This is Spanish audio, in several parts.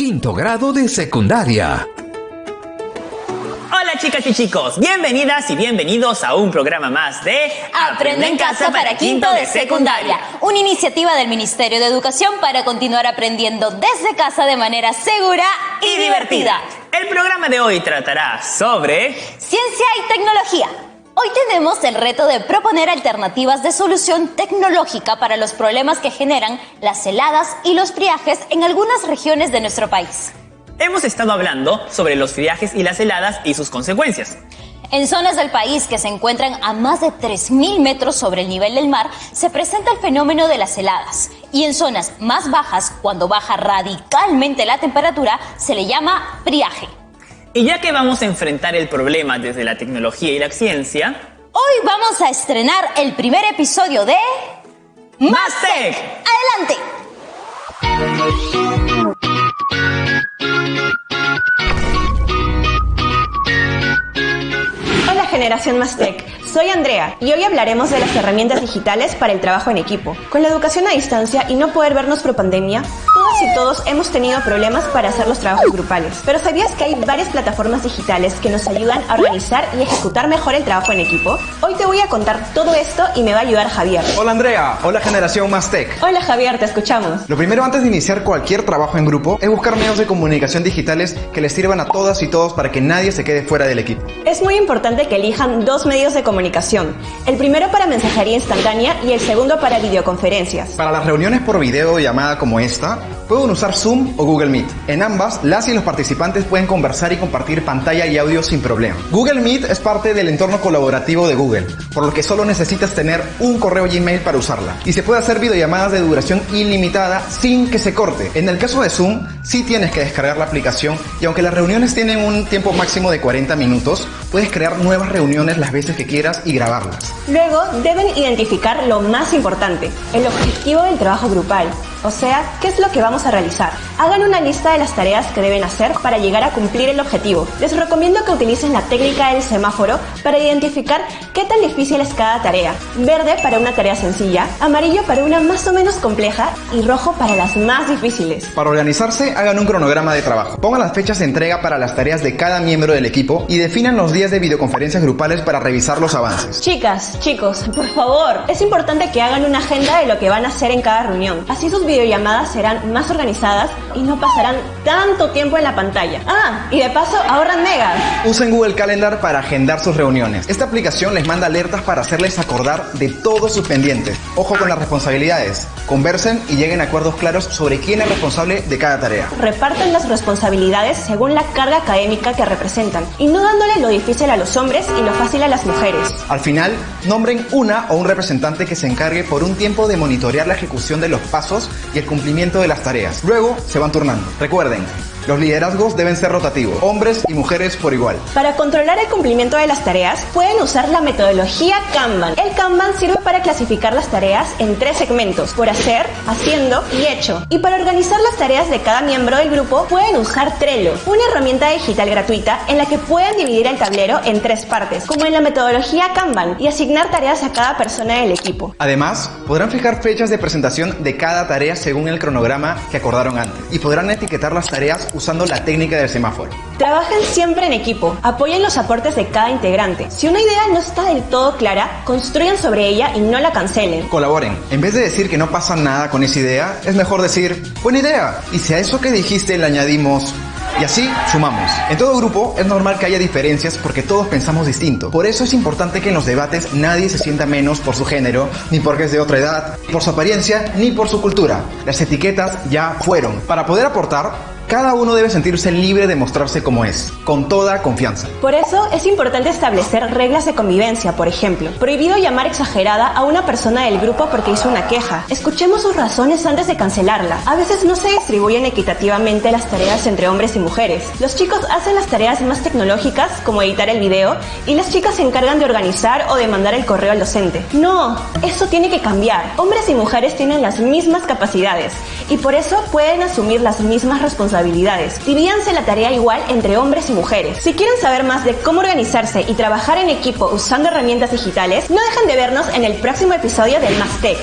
quinto grado de secundaria. Hola chicas y chicos, bienvenidas y bienvenidos a un programa más de Aprende en Casa para quinto de secundaria, una iniciativa del Ministerio de Educación para continuar aprendiendo desde casa de manera segura y divertida. El programa de hoy tratará sobre ciencia y tecnología. Hoy tenemos el reto de proponer alternativas de solución tecnológica para los problemas que generan las heladas y los friajes en algunas regiones de nuestro país. Hemos estado hablando sobre los friajes y las heladas y sus consecuencias. En zonas del país que se encuentran a más de 3.000 metros sobre el nivel del mar, se presenta el fenómeno de las heladas. Y en zonas más bajas, cuando baja radicalmente la temperatura, se le llama friaje. Y ya que vamos a enfrentar el problema desde la tecnología y la ciencia, hoy vamos a estrenar el primer episodio de ¡MásTech! ¡Adelante! Hola generación MásTech, soy Andrea y hoy hablaremos de las herramientas digitales para el trabajo en equipo. Con la educación a distancia y no poder vernos por pandemia, todas y todos hemos tenido problemas para hacer los trabajos grupales. Pero ¿sabías que hay varias plataformas digitales que nos ayudan a organizar y ejecutar mejor el trabajo en equipo? Hoy te voy a contar todo esto y me va a ayudar Javier. Hola Andrea, hola generación MásTech. Hola Javier, te escuchamos. Lo primero antes de iniciar cualquier trabajo en grupo es buscar medios de comunicación digitales que les sirvan a todas y todos para que nadie se quede fuera del equipo. Es muy importante que elijan dos medios de comunicación, el primero para mensajería instantánea y el segundo para videoconferencias. Para las reuniones por videollamada como esta, pueden usar Zoom o Google Meet. En ambas, las y los participantes pueden conversar y compartir pantalla y audio sin problema. Google Meet es parte del entorno colaborativo de Google, por lo que solo necesitas tener un correo Gmail para usarla. Y se puede hacer videollamadas de duración ilimitada sin que se corte. En el caso de Zoom, sí tienes que descargar la aplicación y aunque las reuniones tienen un tiempo máximo de 40 minutos, puedes crear nuevas reuniones las veces que quieras y grabarlas. Luego, deben identificar lo más importante, el objetivo del trabajo grupal. O sea, ¿qué es lo que vamos a realizar? Hagan una lista de las tareas que deben hacer para llegar a cumplir el objetivo. Les recomiendo que utilicen la técnica del semáforo para identificar qué tan difícil es cada tarea. Verde para una tarea sencilla, amarillo para una más o menos compleja y rojo para las más difíciles. Para organizarse, hagan un cronograma de trabajo. Pongan las fechas de entrega para las tareas de cada miembro del equipo y definan los días de videoconferencias grupales para revisar los avances. Chicas, chicos, por favor, es importante que hagan una agenda de lo que van a hacer en cada reunión. Así sus videollamadas serán más organizadas y no pasarán tanto tiempo en la pantalla. Ah, y de paso ahorran megas. Usen Google Calendar para agendar sus reuniones. Esta aplicación les manda alertas para hacerles acordar de todos sus pendientes. Ojo con las responsabilidades. Conversen y lleguen a acuerdos claros sobre quién es responsable de cada tarea. Repartan las responsabilidades según la carga académica que representan y no dándole lo difícil a los hombres y lo fácil a las mujeres. Al final, nombren una o un representante que se encargue por un tiempo de monitorear la ejecución de los pasos y el cumplimiento de las tareas. Luego se van turnando. Recuerden, los liderazgos deben ser rotativos, hombres y mujeres por igual. Para controlar el cumplimiento de las tareas, pueden usar la metodología Kanban. El Kanban sirve para clasificar las tareas en 3 segmentos: por hacer, haciendo y hecho. Y para organizar las tareas de cada miembro del grupo, pueden usar Trello, una herramienta digital gratuita en la que pueden dividir el tablero en 3 partes, como en la metodología Kanban, y asignar tareas a cada persona del equipo. Además, podrán fijar fechas de presentación de cada tarea según el cronograma que acordaron antes, y podrán etiquetar las tareas usando la técnica del semáforo. Trabajen siempre en equipo, apoyen los aportes de cada integrante. Si una idea no está del todo clara, construyan sobre ella y no la cancelen. Colaboren. En vez de decir que no pasa nada con esa idea, es mejor decir, buena idea. Y si a eso que dijiste le añadimos... Y así sumamos. En todo grupo es normal que haya diferencias porque todos pensamos distinto. Por eso es importante que en los debates nadie se sienta menos por su género, ni porque es de otra edad, por su apariencia, ni por su cultura. Las etiquetas ya fueron. Para poder aportar, cada uno debe sentirse libre de mostrarse como es, con toda confianza. Por eso es importante establecer reglas de convivencia, por ejemplo. Prohibido llamar exagerada a una persona del grupo porque hizo una queja. Escuchemos sus razones antes de cancelarla. A veces no se distribuyen equitativamente las tareas entre hombres y mujeres. Los chicos hacen las tareas más tecnológicas, como editar el video, y las chicas se encargan de organizar o de mandar el correo al docente. No, eso tiene que cambiar. Hombres y mujeres tienen las mismas capacidades y por eso pueden asumir las mismas responsabilidades. Divídanse la tarea igual entre hombres y mujeres. Si quieren saber más de cómo organizarse y trabajar en equipo usando herramientas digitales, no dejen de vernos en el próximo episodio del MásTech.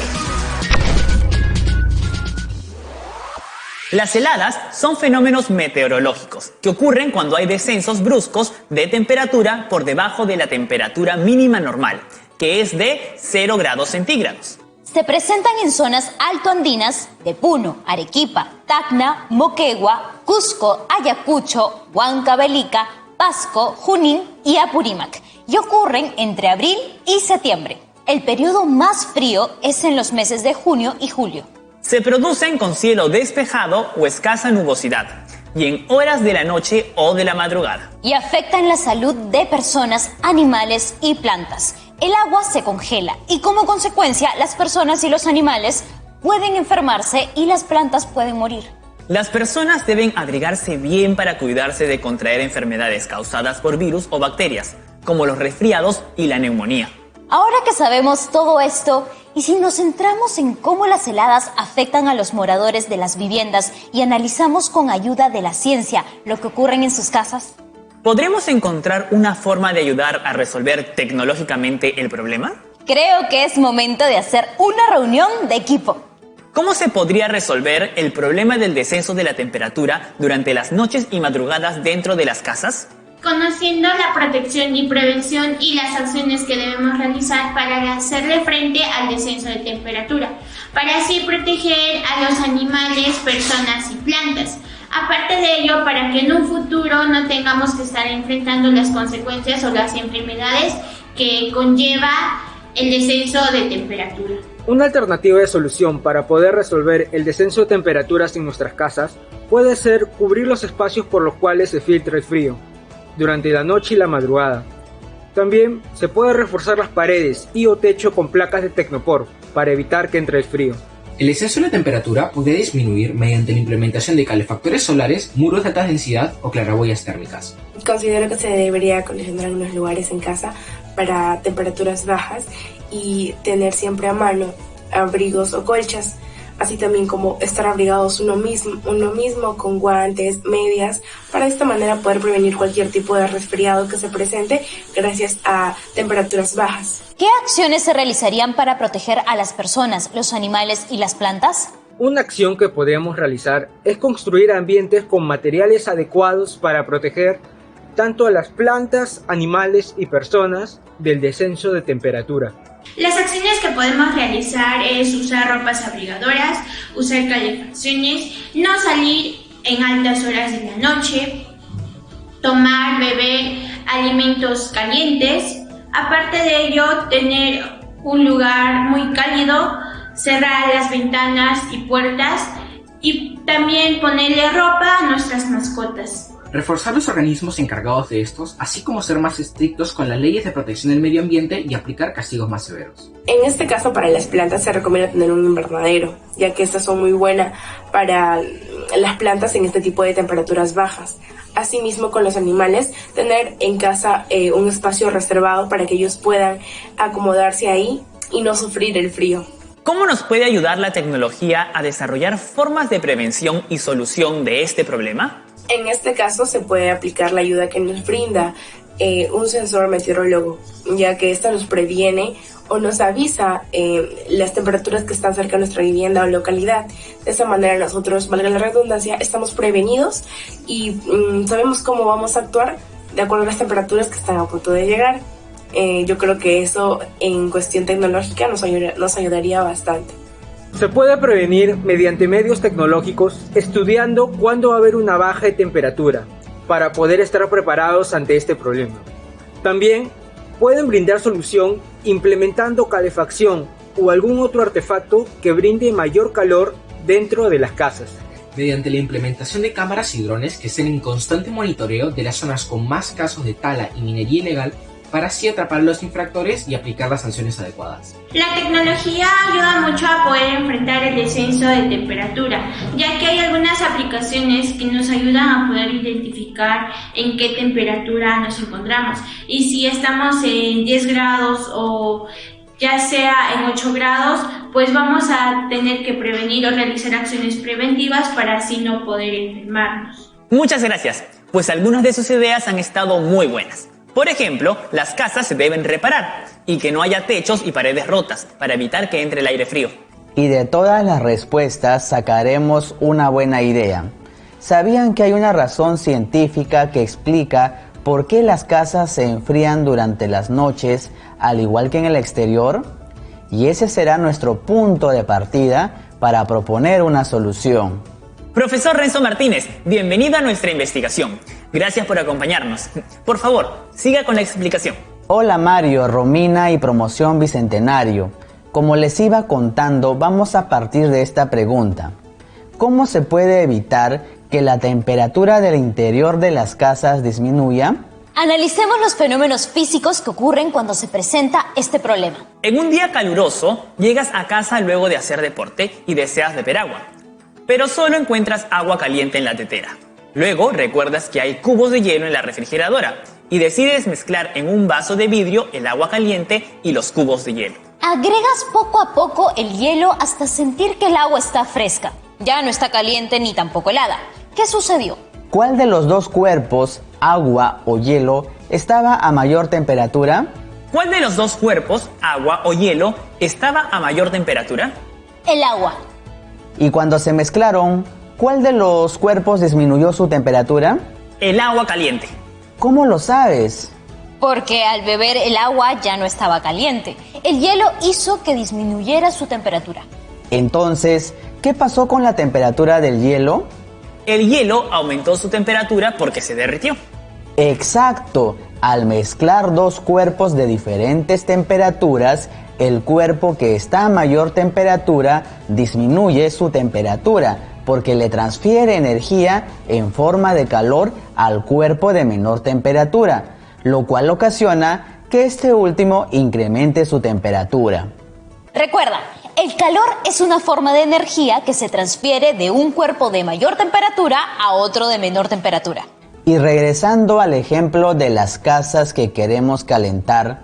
Las heladas son fenómenos meteorológicos que ocurren cuando hay descensos bruscos de temperatura por debajo de la temperatura mínima normal, que es de 0 grados centígrados. Se presentan en zonas altoandinas de Puno, Arequipa, Tacna, Moquegua, Cusco, Ayacucho, Huancavelica, Pasco, Junín y Apurímac, y ocurren entre abril y septiembre. El periodo más frío es en los meses de junio y julio. Se producen con cielo despejado o escasa nubosidad y en horas de la noche o de la madrugada. Y afectan la salud de personas, animales y plantas. El agua se congela y como consecuencia las personas y los animales pueden enfermarse y las plantas pueden morir. Las personas deben abrigarse bien para cuidarse de contraer enfermedades causadas por virus o bacterias, como los resfriados y la neumonía. Ahora que sabemos todo esto, y si nos centramos en cómo las heladas afectan a los moradores de las viviendas y analizamos con ayuda de la ciencia lo que ocurre en sus casas, ¿podremos encontrar una forma de ayudar a resolver tecnológicamente el problema? creo que es momento de hacer una reunión de equipo. ¿Cómo se podría resolver el problema del descenso de la temperatura durante las noches y madrugadas dentro de las casas? Conociendo la protección y prevención y las acciones que debemos realizar para hacerle frente al descenso de temperatura, para así proteger a los animales, personas y plantas. Aparte de ello, para que en un futuro no tengamos que estar enfrentando las consecuencias o las enfermedades que conlleva el descenso de temperatura. Una alternativa de solución para poder resolver el descenso de temperaturas en nuestras casas puede ser cubrir los espacios por los cuales se filtra el frío durante la noche y la madrugada. También se puede reforzar las paredes y o techo con placas de Tecnopor para evitar que entre el frío. El exceso de la temperatura puede disminuir mediante la implementación de calefactores solares, muros de alta densidad o claraboyas térmicas. Considero que se debería acondicionar unos lugares en casa para temperaturas bajas y tener siempre a mano abrigos o colchas, así también como estar abrigados uno mismo con guantes, medias, para de esta manera poder prevenir cualquier tipo de resfriado que se presente gracias a temperaturas bajas. ¿Qué acciones se realizarían para proteger a las personas, los animales y las plantas? Una acción que podríamos realizar es construir ambientes con materiales adecuados para proteger tanto a las plantas, animales y personas del descenso de temperatura. Las acciones que podemos realizar es usar ropas abrigadoras, usar calefacciones, no salir en altas horas de la noche, tomar, beber alimentos calientes. Aparte de ello, tener un lugar muy cálido, cerrar las ventanas y puertas y también ponerle ropa a nuestras mascotas. Reforzar los organismos encargados de estos, así como ser más estrictos con las leyes de protección del medio ambiente y aplicar castigos más severos. En este caso, para las plantas se recomienda tener un invernadero, ya que estas son muy buenas para las plantas en este tipo de temperaturas bajas. Asimismo, con los animales, tener en casa un espacio reservado para que ellos puedan acomodarse ahí y no sufrir el frío. ¿Cómo nos puede ayudar la tecnología a desarrollar formas de prevención y solución de este problema? En este caso se puede aplicar la ayuda que nos brinda un sensor meteorólogo, ya que esta nos previene o nos avisa las temperaturas que están cerca de nuestra vivienda o localidad. De esa manera nosotros, valga la redundancia, estamos prevenidos y sabemos cómo vamos a actuar de acuerdo a las temperaturas que están a punto de llegar. Yo creo que eso en cuestión tecnológica nos ayudaría bastante. Se puede prevenir mediante medios tecnológicos estudiando cuándo va a haber una baja de temperatura para poder estar preparados ante este problema. También pueden brindar solución implementando calefacción o algún otro artefacto que brinde mayor calor dentro de las casas. Mediante la implementación de cámaras y drones que estén en constante monitoreo de las zonas con más casos de tala y minería ilegal, para así atrapar a los infractores y aplicar las sanciones adecuadas. La tecnología ayuda mucho a poder enfrentar el descenso de temperatura, ya que hay algunas aplicaciones que nos ayudan a poder identificar en qué temperatura nos encontramos. Y si estamos en 10 grados o ya sea en 8 grados, pues vamos a tener que prevenir o realizar acciones preventivas para así no poder enfermarnos. Muchas gracias, pues algunas de sus ideas han estado muy buenas. Por ejemplo, las casas se deben reparar y que no haya techos y paredes rotas para evitar que entre el aire frío. Y de todas las respuestas sacaremos una buena idea. ¿Sabían que hay una razón científica que explica por qué las casas se enfrían durante las noches, al igual que en el exterior? Y ese será nuestro punto de partida para proponer una solución. Profesor Renzo Martínez, bienvenido a nuestra investigación. Gracias por acompañarnos. Por favor, siga con la explicación. Hola Mario, Romina y Promoción Bicentenario. Como les iba contando, vamos a partir de esta pregunta. ¿Cómo se puede evitar que la temperatura del interior de las casas disminuya? Analicemos los fenómenos físicos que ocurren cuando se presenta este problema. En un día caluroso, llegas a casa luego de hacer deporte y deseas beber agua, pero solo encuentras agua caliente en la tetera. Luego recuerdas que hay cubos de hielo en la refrigeradora y decides mezclar en un vaso de vidrio el agua caliente y los cubos de hielo. Agregas poco a poco el hielo hasta sentir que el agua está fresca. Ya no está caliente ni tampoco helada. ¿Qué sucedió? ¿Cuál de los dos cuerpos, agua o hielo, estaba a mayor temperatura? ¿Cuál de los dos cuerpos, agua o hielo, estaba a mayor temperatura? El agua. Y cuando se mezclaron, ¿cuál de los cuerpos disminuyó su temperatura? El agua caliente. ¿Cómo lo sabes? Porque al beber el agua ya no estaba caliente. El hielo hizo que disminuyera su temperatura. Entonces, ¿qué pasó con la temperatura del hielo? El hielo aumentó su temperatura porque se derritió. Exacto. Al mezclar dos cuerpos de diferentes temperaturas, el cuerpo que está a mayor temperatura disminuye su temperatura porque le transfiere energía en forma de calor al cuerpo de menor temperatura, lo cual ocasiona que este último incremente su temperatura. Recuerda, el calor es una forma de energía que se transfiere de un cuerpo de mayor temperatura a otro de menor temperatura. Y regresando al ejemplo de las casas que queremos calentar,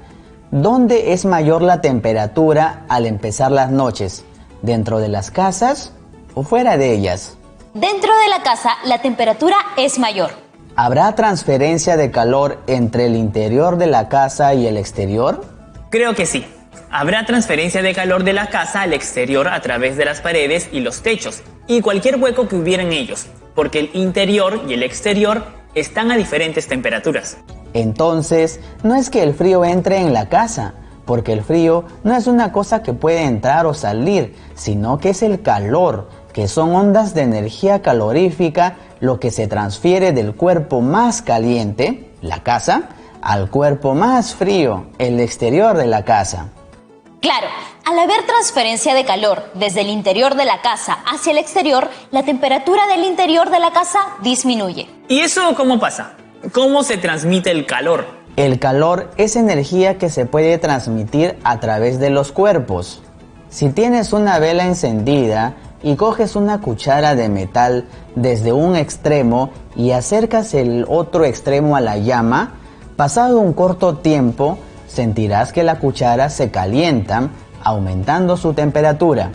¿dónde es mayor la temperatura al empezar las noches? ¿Dentro de las casas o fuera de ellas? Dentro de la casa, la temperatura es mayor. ¿Habrá transferencia de calor entre el interior de la casa y el exterior? Creo que sí. Habrá transferencia de calor de la casa al exterior a través de las paredes y los techos y cualquier hueco que hubiera en ellos, porque el interior y el exterior están a diferentes temperaturas. Entonces, no es que el frío entre en la casa, porque el frío no es una cosa que puede entrar o salir, sino que es el calor, que son ondas de energía calorífica, lo que se transfiere del cuerpo más caliente, la casa, al cuerpo más frío, el exterior de la casa. Claro, al haber transferencia de calor desde el interior de la casa hacia el exterior, la temperatura del interior de la casa disminuye. ¿Y eso cómo pasa? ¿Cómo se transmite el calor? El calor es energía que se puede transmitir a través de los cuerpos. Si tienes una vela encendida y coges una cuchara de metal desde un extremo y acercas el otro extremo a la llama, pasado un corto tiempo, sentirás que la cuchara se calienta, aumentando su temperatura.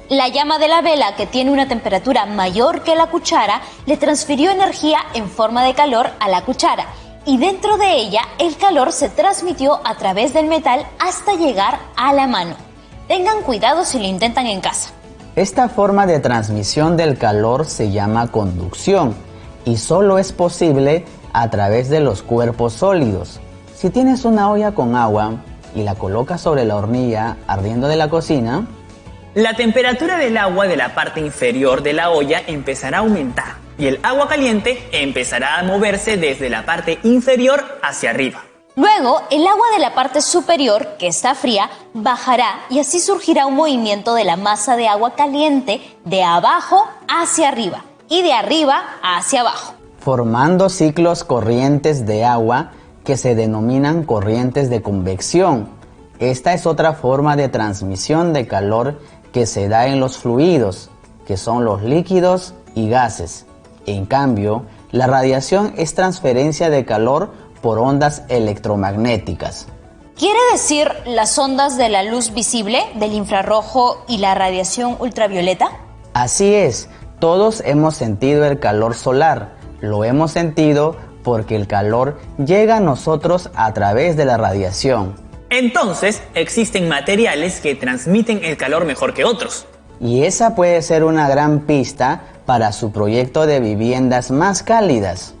La llama de la vela, que tiene una temperatura mayor que la cuchara, le transfirió energía en forma de calor a la cuchara, y dentro de ella el calor se transmitió a través del metal hasta llegar a la mano. Tengan cuidado si lo intentan en casa. Esta forma de transmisión del calor se llama conducción y solo es posible a través de los cuerpos sólidos. Si tienes una olla con agua y la colocas sobre la hornilla ardiendo de la cocina, la temperatura del agua de la parte inferior de la olla empezará a aumentar y el agua caliente empezará a moverse desde la parte inferior hacia arriba. Luego, el agua de la parte superior, que está fría, bajará y así surgirá un movimiento de la masa de agua caliente de abajo hacia arriba y de arriba hacia abajo, formando ciclos corrientes de agua que se denominan corrientes de convección. Esta es otra forma de transmisión de calor que se da en los fluidos, que son los líquidos y gases. En cambio, la radiación es transferencia de calor por ondas electromagnéticas. ¿Quiere decir las ondas de la luz visible, del infrarrojo y la radiación ultravioleta? Así es, todos hemos sentido el calor solar. Lo hemos sentido porque el calor llega a nosotros a través de la radiación. Entonces, existen materiales que transmiten el calor mejor que otros. y esa puede ser una gran pista para su proyecto de viviendas más cálidas.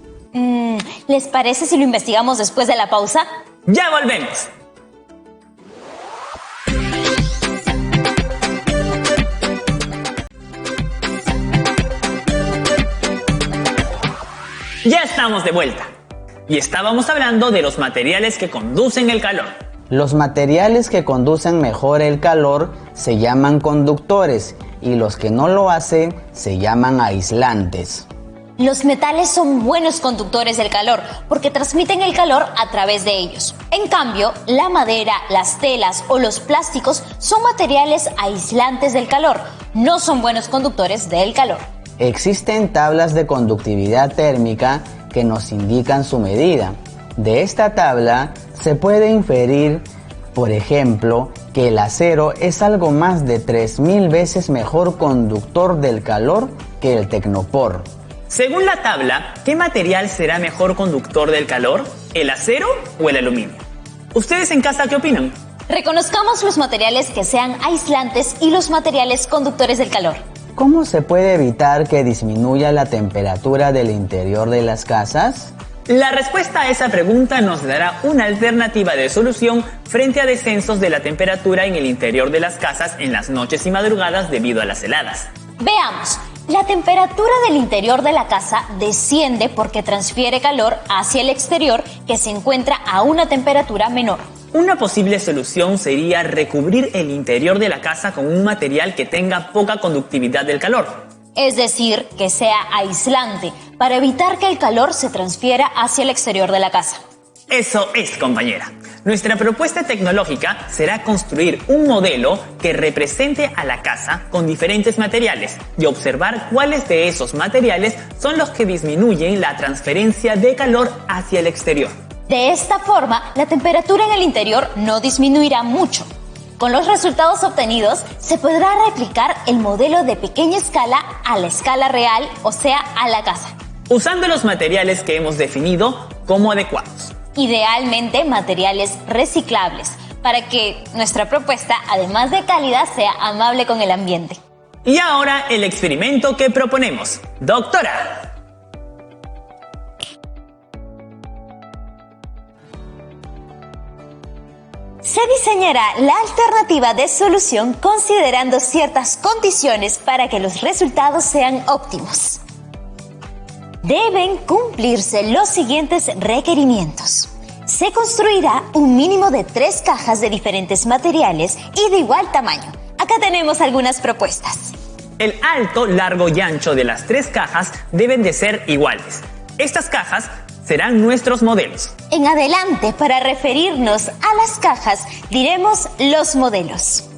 ¿Les parece si lo investigamos después de la pausa? ¡Ya volvemos! Ya estamos de vuelta. Y estábamos hablando de los materiales que conducen el calor. Los materiales que conducen mejor el calor se llaman conductores y los que no lo hacen se llaman aislantes. Los metales son buenos conductores del calor porque transmiten el calor a través de ellos. En cambio, la madera, las telas o los plásticos son materiales aislantes del calor, no son buenos conductores del calor. Existen tablas de conductividad térmica que nos indican su medida. De esta tabla se puede inferir, por ejemplo, que el acero es algo más de 3000 veces mejor conductor del calor que el tecnopor. Según la tabla, ¿qué material será mejor conductor del calor? ¿El acero o el aluminio? ¿Ustedes en casa qué opinan? Reconozcamos los materiales que sean aislantes y los materiales conductores del calor. ¿Cómo se puede evitar que disminuya la temperatura del interior de las casas? La respuesta a esa pregunta nos dará una alternativa de solución frente a descensos de la temperatura en el interior de las casas en las noches y madrugadas debido a las heladas. Veamos, la temperatura del interior de la casa desciende porque transfiere calor hacia el exterior que se encuentra a una temperatura menor. Una posible solución sería recubrir el interior de la casa con un material que tenga poca conductividad del calor. Es decir, que sea aislante, para evitar que el calor se transfiera hacia el exterior de la casa. Eso es, compañera. Nuestra propuesta tecnológica será construir un modelo que represente a la casa con diferentes materiales y observar cuáles de esos materiales son los que disminuyen la transferencia de calor hacia el exterior. De esta forma, la temperatura en el interior no disminuirá mucho. Con los resultados obtenidos, se podrá replicar el modelo de pequeña escala a la escala real, o sea, a la casa. Usando los materiales que hemos definido como adecuados. Idealmente, materiales reciclables, para que nuestra propuesta, además de cálida, sea amable con el ambiente. Y ahora el experimento que proponemos. Doctora. Se diseñará la alternativa de solución considerando ciertas condiciones para que los resultados sean óptimos. Deben cumplirse los siguientes requerimientos. Se construirá un mínimo de 3 cajas de diferentes materiales y de igual tamaño. Acá tenemos algunas propuestas. El alto, largo y ancho de las 3 cajas deben de ser iguales. Estas cajas serán nuestros modelos. En adelante, para referirnos a las cajas, diremos los modelos.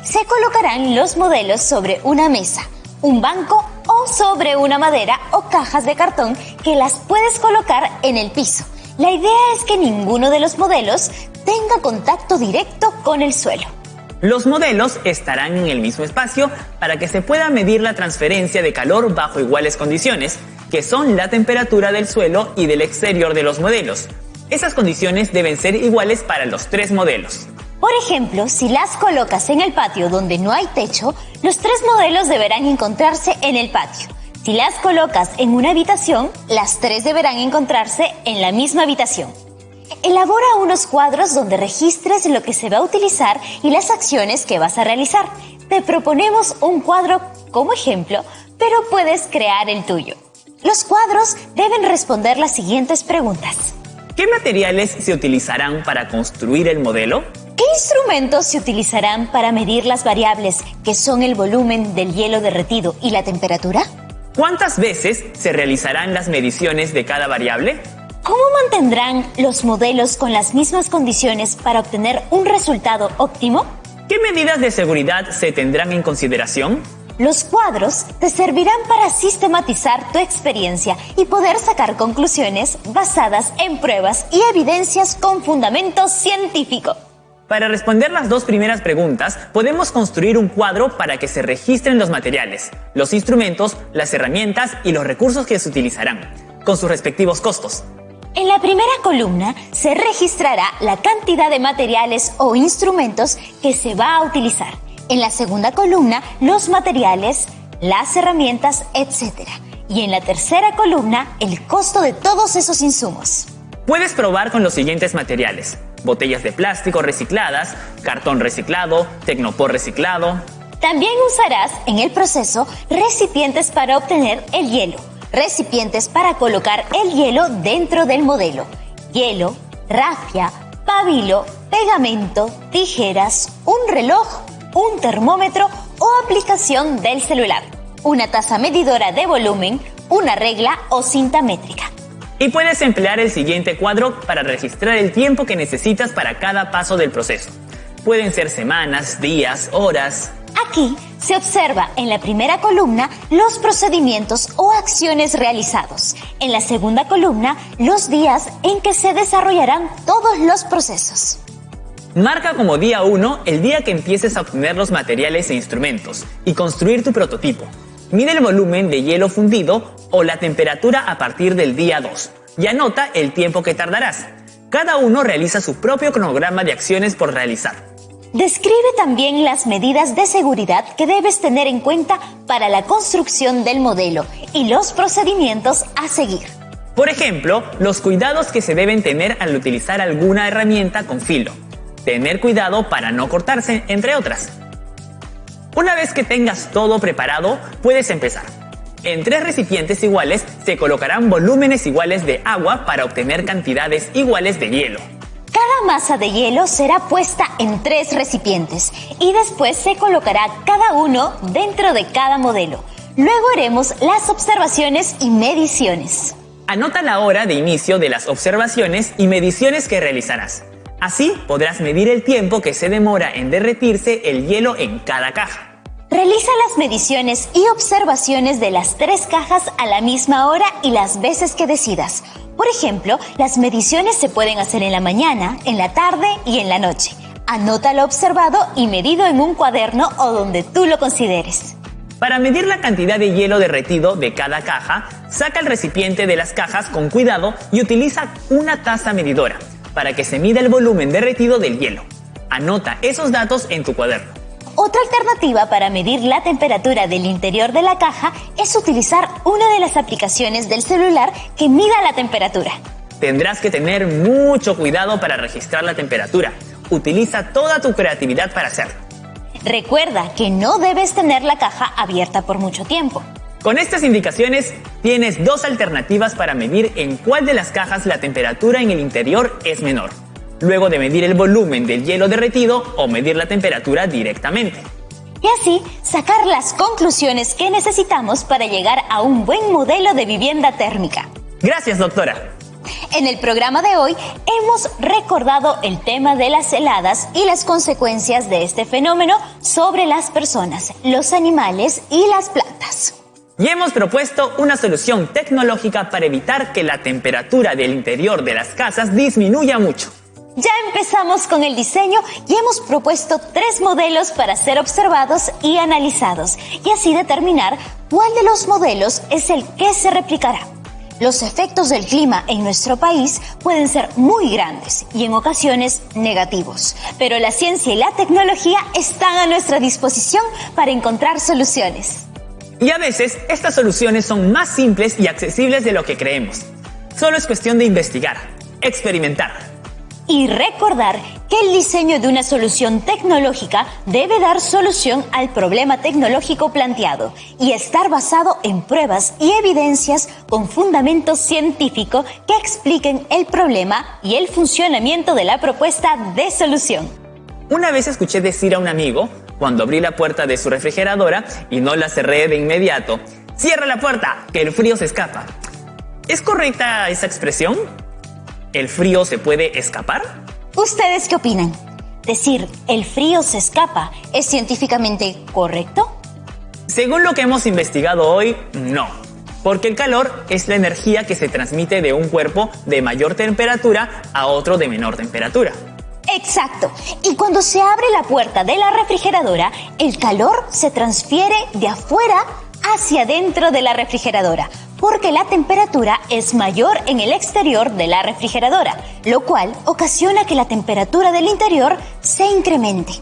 Se colocarán los modelos sobre una mesa, un banco o sobre una madera o cajas de cartón que las puedes colocar en el piso. La idea es que ninguno de los modelos tenga contacto directo con el suelo. Los modelos estarán en el mismo espacio para que se pueda medir la transferencia de calor bajo iguales condiciones, que son la temperatura del suelo y del exterior de los modelos. Esas condiciones deben ser iguales para los 3 modelos. Por ejemplo, si las colocas en el patio donde no hay techo, los 3 modelos deberán encontrarse en el patio. Si las colocas en una habitación, las 3 deberán encontrarse en la misma habitación. Elabora unos cuadros donde registres lo que se va a utilizar y las acciones que vas a realizar. Te proponemos un cuadro como ejemplo, pero puedes crear el tuyo. Los cuadros deben responder las siguientes preguntas. ¿Qué materiales se utilizarán para construir el modelo? ¿Qué instrumentos se utilizarán para medir las variables que son el volumen del hielo derretido y la temperatura? ¿Cuántas veces se realizarán las mediciones de cada variable? ¿Cómo mantendrán los modelos con las mismas condiciones para obtener un resultado óptimo? ¿Qué medidas de seguridad se tendrán en consideración? Los cuadros te servirán para sistematizar tu experiencia y poder sacar conclusiones basadas en pruebas y evidencias con fundamento científico. Para responder las 2 primeras preguntas, podemos construir un cuadro para que se registren los materiales, los instrumentos, las herramientas y los recursos que se utilizarán, con sus respectivos costos. En la primera columna se registrará la cantidad de materiales o instrumentos que se va a utilizar. En la segunda columna, los materiales, las herramientas, etc. Y en la tercera columna, el costo de todos esos insumos. Puedes probar con los siguientes materiales: botellas de plástico recicladas, cartón reciclado, tecnopor reciclado. También usarás en el proceso recipientes para obtener el hielo, recipientes para colocar el hielo dentro del modelo, hielo, rafia, pabilo, pegamento, tijeras, un reloj, un termómetro o aplicación del celular, una taza medidora de volumen, una regla o cinta métrica. Y puedes emplear el siguiente cuadro para registrar el tiempo que necesitas para cada paso del proceso. Pueden ser semanas, días, horas. Aquí se observa en la primera columna los procedimientos o acciones realizados. En la segunda columna, los días en que se desarrollarán todos los procesos. Marca como día 1 el día que empieces a obtener los materiales e instrumentos y construir tu prototipo. Mide el volumen de hielo fundido o la temperatura a partir del día 2 y anota el tiempo que tardarás. Cada uno realiza su propio cronograma de acciones por realizar. Describe también las medidas de seguridad que debes tener en cuenta para la construcción del modelo y los procedimientos a seguir. Por ejemplo, los cuidados que se deben tener al utilizar alguna herramienta con filo. Tener cuidado para no cortarse, entre otras. Una vez que tengas todo preparado, puedes empezar. En 3 recipientes iguales se colocarán volúmenes iguales de agua para obtener cantidades iguales de hielo. Cada masa de hielo será puesta en 3 recipientes y después se colocará cada uno dentro de cada modelo. Luego haremos las observaciones y mediciones. Anota la hora de inicio de las observaciones y mediciones que realizarás. Así podrás medir el tiempo que se demora en derretirse el hielo en cada caja. Realiza las mediciones y observaciones de las 3 cajas a la misma hora y las veces que decidas. Por ejemplo, las mediciones se pueden hacer en la mañana, en la tarde y en la noche. Anota lo observado y medido en un cuaderno o donde tú lo consideres. Para medir la cantidad de hielo derretido de cada caja, saca el recipiente de las cajas con cuidado y utiliza una taza medidora para que se mida el volumen derretido del hielo. Anota esos datos en tu cuaderno. Otra alternativa para medir la temperatura del interior de la caja es utilizar una de las aplicaciones del celular que mida la temperatura. Tendrás que tener mucho cuidado para registrar la temperatura. Utiliza toda tu creatividad para hacerlo. Recuerda que no debes tener la caja abierta por mucho tiempo. Con estas indicaciones, tienes 2 alternativas para medir en cuál de las cajas la temperatura en el interior es menor. Luego de medir el volumen del hielo derretido o medir la temperatura directamente. Y así, sacar las conclusiones que necesitamos para llegar a un buen modelo de vivienda térmica. Gracias, doctora. En el programa de hoy hemos recordado el tema de las heladas y las consecuencias de este fenómeno sobre las personas, los animales y las plantas. Y hemos propuesto una solución tecnológica para evitar que la temperatura del interior de las casas disminuya mucho. Ya empezamos con el diseño y hemos propuesto 3 modelos para ser observados y analizados y así determinar cuál de los modelos es el que se replicará. Los efectos del clima en nuestro país pueden ser muy grandes y en ocasiones negativos, pero la ciencia y la tecnología están a nuestra disposición para encontrar soluciones. Y a veces estas soluciones son más simples y accesibles de lo que creemos. Solo es cuestión de investigar, experimentar. Y recordar que el diseño de una solución tecnológica debe dar solución al problema tecnológico planteado y estar basado en pruebas y evidencias con fundamento científico que expliquen el problema y el funcionamiento de la propuesta de solución. Una vez escuché decir a un amigo, cuando abrí la puerta de su refrigeradora y no la cerré de inmediato: «Cierra la puerta, que el frío se escapa». ¿Es correcta esa expresión? ¿El frío se puede escapar? ¿Ustedes qué opinan? ¿Decir el frío se escapa es científicamente correcto? Según lo que hemos investigado hoy, no. Porque el calor es la energía que se transmite de un cuerpo de mayor temperatura a otro de menor temperatura. Exacto. Y cuando se abre la puerta de la refrigeradora, el calor se transfiere de afuera hacia dentro de la refrigeradora, porque la temperatura es mayor en el exterior de la refrigeradora, lo cual ocasiona que la temperatura del interior se incremente.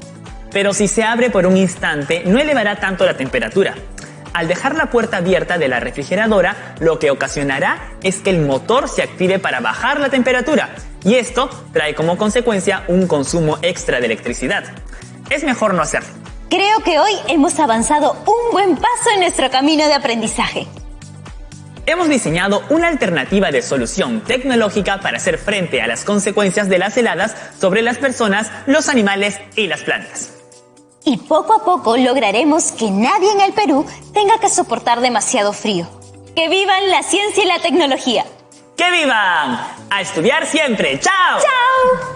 pero si se abre por un instante no elevará tanto la temperatura. Al dejar la puerta abierta de la refrigeradora, lo que ocasionará es que el motor se active para bajar la temperatura, y esto trae como consecuencia un consumo extra de electricidad. Es mejor no hacerlo. Creo que hoy hemos avanzado un buen paso en nuestro camino de aprendizaje. Hemos diseñado una alternativa de solución tecnológica para hacer frente a las consecuencias de las heladas sobre las personas, los animales y las plantas. Y poco a poco lograremos que nadie en el Perú tenga que soportar demasiado frío. ¡Que vivan la ciencia y la tecnología! ¡Que vivan! ¡A estudiar siempre! ¡Chao! ¡Chao!